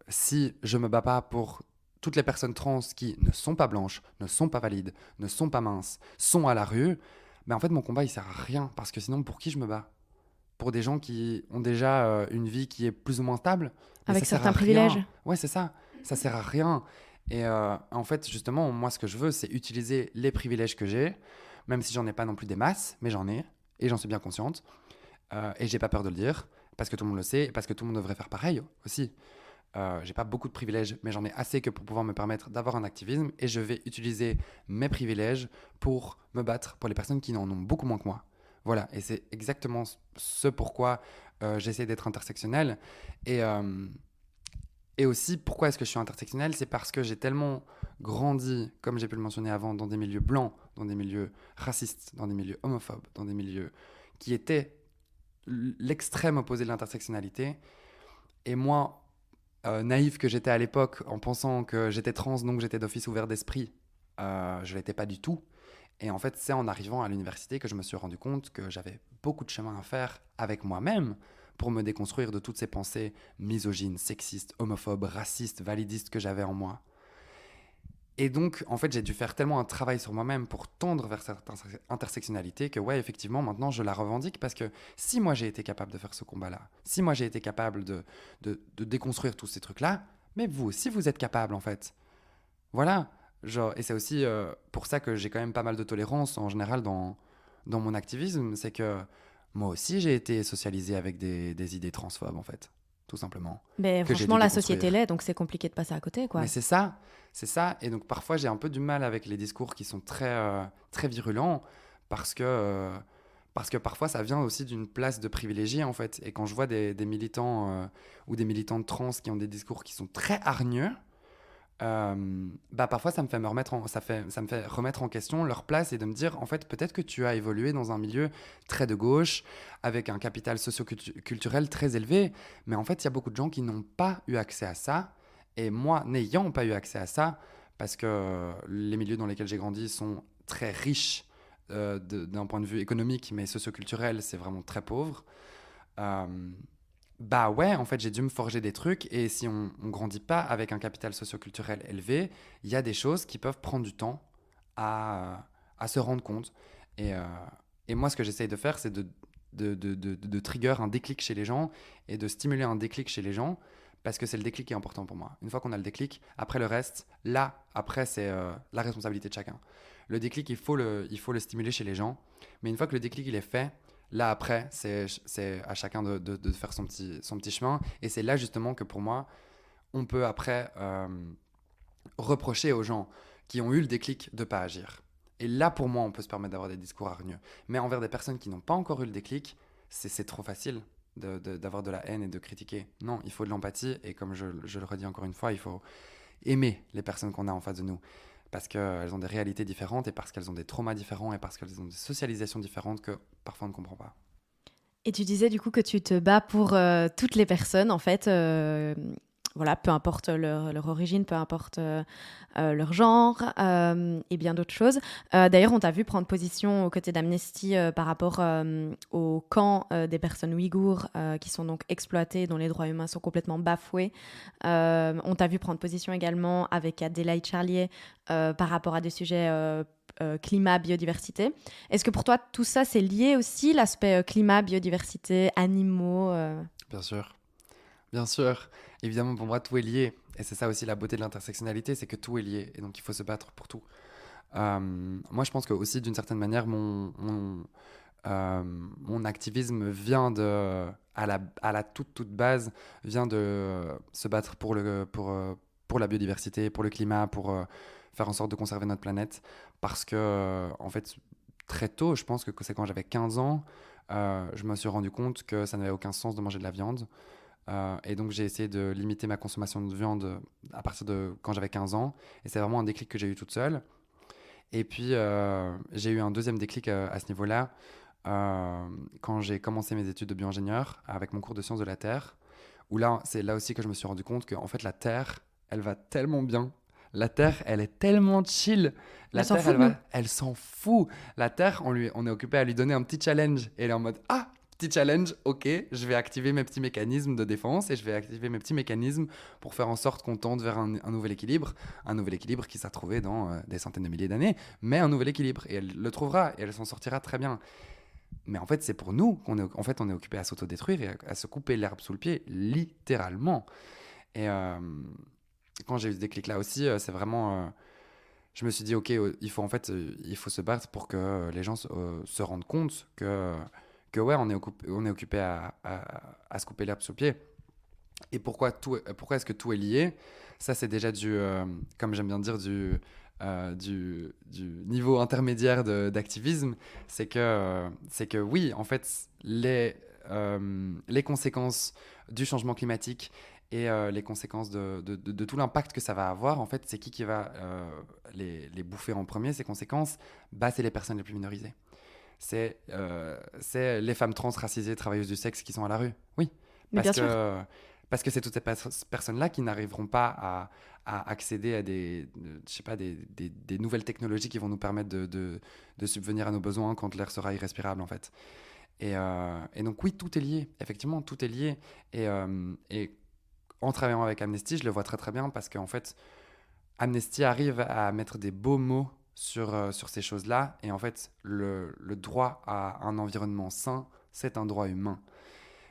si je me bats pas pour toutes les personnes trans qui ne sont pas blanches, ne sont pas valides, ne sont pas minces, sont à la rue, ben en fait, mon combat il sert à rien. Parce que sinon, pour qui je me bats ? Pour des gens qui ont déjà une vie qui est plus ou moins stable. Avec certains privilèges. Ouais, c'est ça. Ça sert à rien. Et en fait, justement, moi, ce que je veux, c'est utiliser les privilèges que j'ai, même si j'en ai pas non plus des masses, mais j'en ai, et j'en suis bien consciente. Et j'ai pas peur de le dire, parce que tout le monde le sait, et parce que tout le monde devrait faire pareil aussi. J'ai pas beaucoup de privilèges, mais j'en ai assez que pour pouvoir me permettre d'avoir un activisme, et je vais utiliser mes privilèges pour me battre pour les personnes qui n'en ont beaucoup moins que moi. Voilà, et c'est exactement ce pourquoi j'essaie d'être intersectionnel. Et aussi, pourquoi est-ce que je suis intersectionnel ? C'est parce que j'ai tellement grandi, comme j'ai pu le mentionner avant, dans des milieux blancs, dans des milieux racistes, dans des milieux homophobes, dans des milieux qui étaient l'extrême opposé de l'intersectionnalité. Et moi, naïf que j'étais à l'époque, en pensant que j'étais trans, donc j'étais d'office ouvert d'esprit, je ne l'étais pas du tout. Et en fait, c'est en arrivant à l'université que je me suis rendu compte que j'avais beaucoup de chemin à faire avec moi-même pour me déconstruire de toutes ces pensées misogynes, sexistes, homophobes, racistes, validistes que j'avais en moi. Et donc, en fait, j'ai dû faire tellement un travail sur moi-même pour tendre vers cette intersectionnalité que, ouais, effectivement, maintenant, je la revendique parce que si moi, j'ai été capable de faire ce combat-là, si moi, j'ai été capable de déconstruire tous ces trucs-là, mais vous aussi, vous êtes capable, en fait. Voilà. Genre, et c'est aussi pour ça que j'ai quand même pas mal de tolérance, en général, dans mon activisme. C'est que moi aussi, j'ai été socialisé avec des idées transphobes, en fait. Tout simplement. Mais Que j'ai franchement, dû la société déconstruire. l'est, donc c'est compliqué de passer à côté, quoi. Mais c'est ça, c'est ça. Et donc parfois j'ai un peu du mal avec les discours qui sont très virulents parce que parfois ça vient aussi d'une place de privilégié en fait. Et quand je vois des militants ou des militantes trans qui ont des discours qui sont très hargneux, bah parfois ça me fait ça me fait remettre en question leur place et de me dire en fait peut-être que tu as évolué dans un milieu très de gauche avec un capital socio-culturel très élevé, mais en fait il y a beaucoup de gens qui n'ont pas eu accès à ça et moi n'ayant pas eu accès à ça parce que les milieux dans lesquels j'ai grandi sont très riches d'un point de vue économique mais socio-culturel c'est vraiment très pauvre. euh, Bah ouais, en fait, j'ai dû me forger des trucs et si on grandit pas avec un capital socioculturel élevé, il y a des choses qui peuvent prendre du temps à se rendre compte. Et, euh, et moi, ce que j'essaye de faire, c'est de trigger un déclic chez les gens et de stimuler un déclic chez les gens parce que c'est le déclic qui est important pour moi. Une fois qu'on a le déclic, après le reste, là, après, c'est la responsabilité de chacun. Le déclic, il faut le stimuler chez les gens, mais une fois que le déclic il est fait, là, après, c'est à chacun de faire son petit chemin. Et c'est là, justement, que pour moi, on peut après reprocher aux gens qui ont eu le déclic de ne pas agir. Et là, pour moi, on peut se permettre d'avoir des discours hargneux. Mais envers des personnes qui n'ont pas encore eu le déclic, c'est trop facile d'avoir de la haine et de critiquer. Non, il faut de l'empathie. Et comme je le redis encore une fois, il faut aimer les personnes qu'on a en face de nous. Parce qu'elles ont des réalités différentes et parce qu'elles ont des traumas différents et parce qu'elles ont des socialisations différentes que parfois on ne comprend pas. Et tu disais du coup que tu te bats pour toutes les personnes, en fait, voilà, peu importe leur origine, peu importe leur genre et bien d'autres choses. D'ailleurs, on t'a vu prendre position aux côtés d'Amnesty par rapport au camp des personnes ouïghours qui sont donc exploitées, dont les droits humains sont complètement bafoués. On t'a vu prendre position également avec Adélaïde Charlier par rapport à des sujets climat, biodiversité. Est-ce que pour toi, tout ça, c'est lié aussi, l'aspect climat, biodiversité, animaux Bien sûr. Bien sûr. Évidemment, pour moi, tout est lié. Et c'est ça aussi la beauté de l'intersectionnalité, c'est que tout est lié. Et donc, il faut se battre pour tout. Moi, je pense que aussi, d'une certaine manière, mon activisme vient à la toute base, vient de se battre pour la biodiversité, pour le climat, pour faire en sorte de conserver notre planète. Parce que, en fait, très tôt, je pense que c'est quand j'avais 15 ans, je me suis rendu compte que ça n'avait aucun sens de manger de la viande. Et donc, j'ai essayé de limiter ma consommation de viande à partir de quand j'avais 15 ans. Et c'est vraiment un déclic que j'ai eu toute seule. Et puis, j'ai eu un deuxième déclic à ce niveau-là quand j'ai commencé mes études de bioingénieur avec mon cours de sciences de la Terre, où là, c'est là aussi que je me suis rendu compte qu'en fait, la Terre, elle va tellement bien. La Terre, elle est tellement chill. Elle La s'en Terre, fout de nous. elle s'en fout. La Terre, on est occupé à lui donner un petit challenge. Et elle est en mode, ah, petit challenge, ok, je vais activer mes petits mécanismes de défense et je vais activer mes petits mécanismes pour faire en sorte qu'on tende vers un nouvel équilibre. Un nouvel équilibre qui sera trouvé dans des centaines de milliers d'années, mais un nouvel équilibre. Et elle le trouvera et elle s'en sortira très bien. Mais en fait, c'est pour nous on est occupé à s'autodétruire et à se couper l'herbe sous le pied, littéralement. Et quand j'ai eu ce déclic-là aussi, c'est vraiment... je me suis dit, ok, il faut se battre pour que les gens se rendent compte que ouais, on est occupé à se couper l'herbe sous le pied. Et pourquoi est-ce que tout est lié? Ça, c'est déjà comme j'aime bien dire, du niveau intermédiaire d'activisme. C'est que oui, en fait, les conséquences du changement climatique et les conséquences de tout l'impact que ça va avoir, en fait, c'est qui va les bouffer en premier, ces conséquences? Bah, c'est les personnes les plus minorisées. C'est les femmes trans, racisées, travailleuses du sexe qui sont à la rue. Oui, Mais bien parce sûr. que, parce que c'est toutes ces personnes-là qui n'arriveront pas à accéder à je sais pas, des nouvelles technologies qui vont nous permettre de subvenir à nos besoins quand l'air sera irrespirable, en fait. Et donc, oui, tout est lié. Effectivement, tout est lié. Et en travaillant avec Amnesty, je le vois très très bien parce qu'en fait, Amnesty arrive à mettre des beaux mots sur ces choses-là. Et en fait, le droit à un environnement sain, c'est un droit humain.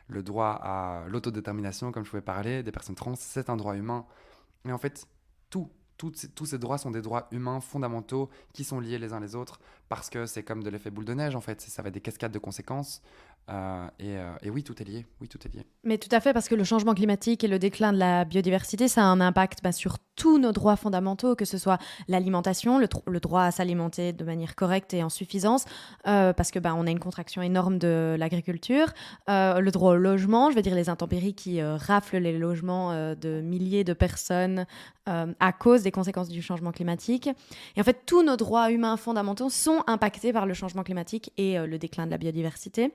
Le droit à l'autodétermination, comme je pouvais parler, des personnes trans, c'est un droit humain. Et en fait, tous ces droits sont des droits humains fondamentaux qui sont liés les uns les autres parce que c'est comme de l'effet boule de neige, en fait. Ça va être des cascades de conséquences. Et oui, tout est lié. Oui, tout est lié. Mais tout à fait, parce que le changement climatique et le déclin de la biodiversité, ça a un impact sur tous nos droits fondamentaux, que ce soit l'alimentation, le droit à s'alimenter de manière correcte et en suffisance, parce que on a une contraction énorme de l'agriculture, le droit au logement, je veux dire les intempéries qui raflent les logements de milliers de personnes à cause des conséquences du changement climatique. Et en fait, tous nos droits humains fondamentaux sont impactés par le changement climatique et le déclin de la biodiversité.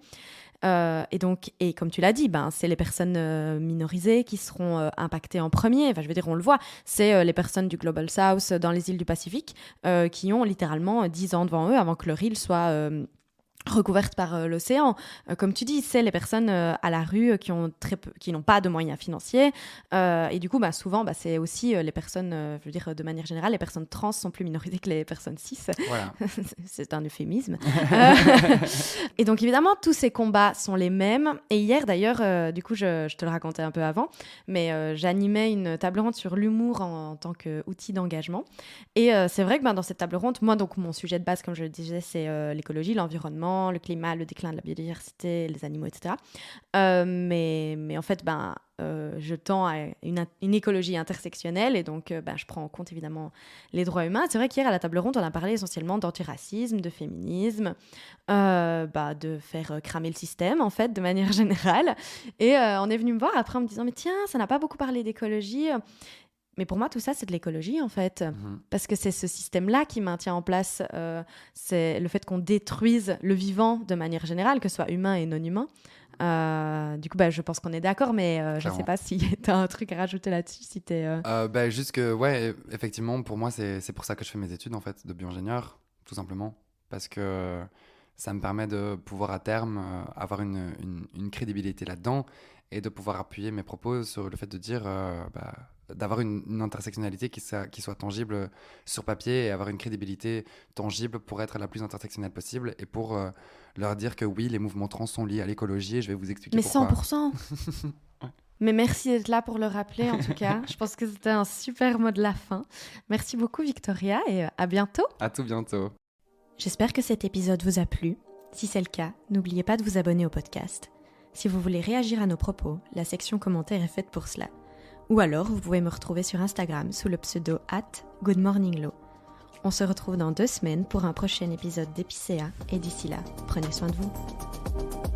Et comme tu l'as dit, c'est les personnes minorisées qui seront impactées en premier. Enfin, je veux dire, on le voit, c'est les personnes du Global South dans les îles du Pacifique qui ont littéralement 10 ans devant eux avant que leur île soit recouverte par l'océan. Comme tu dis, c'est les personnes à la rue qui n'ont pas de moyens financiers. Et du coup, souvent, c'est aussi les personnes, je veux dire, de manière générale, les personnes trans sont plus minorisées que les personnes cis. Voilà. C'est un euphémisme. Et donc, évidemment, tous ces combats sont les mêmes. Et hier, d'ailleurs, du coup, je te le racontais un peu avant, mais j'animais une table ronde sur l'humour en tant qu'outil d'engagement. Et c'est vrai que dans cette table ronde, moi, donc, mon sujet de base, comme je le disais, c'est l'écologie, l'environnement, le climat, le déclin de la biodiversité, les animaux, etc. Mais en fait, je tends à une écologie intersectionnelle et donc je prends en compte évidemment les droits humains. C'est vrai qu'hier à la table ronde, on a parlé essentiellement d'antiracisme, de féminisme, de faire cramer le système en fait, de manière générale. Et on est venu me voir après en me disant « Mais tiens, ça n'a pas beaucoup parlé d'écologie ». Mais pour moi, tout ça, c'est de l'écologie, en fait. Parce que c'est ce système-là qui maintient en place, c'est le fait qu'on détruise le vivant de manière générale, que ce soit humain et non humain. Du coup, je pense qu'on est d'accord, mais je ne sais pas si tu as un truc à rajouter là-dessus. Si juste que, ouais, effectivement, pour moi, c'est pour ça que je fais mes études, en fait, de bio-ingénieur, tout simplement. Parce que ça me permet de pouvoir, à terme, avoir une crédibilité là-dedans et de pouvoir appuyer mes propos sur le fait de dire... d'avoir une intersectionnalité qui soit tangible sur papier et avoir une crédibilité tangible pour être la plus intersectionnelle possible et pour leur dire que oui, les mouvements trans sont liés à l'écologie et je vais vous expliquer pourquoi. Mais 100%. Mais merci d'être là pour le rappeler, en tout cas. Je pense que c'était un super mot de la fin. Merci beaucoup, Victoria, et à bientôt. À tout bientôt. J'espère que cet épisode vous a plu. Si c'est le cas, n'oubliez pas de vous abonner au podcast. Si vous voulez réagir à nos propos, la section commentaires est faite pour cela. Ou alors, vous pouvez me retrouver sur Instagram sous le pseudo @goodmorninglo. On se retrouve dans 2 semaines pour un prochain épisode d'Épicéa et d'ici là, prenez soin de vous.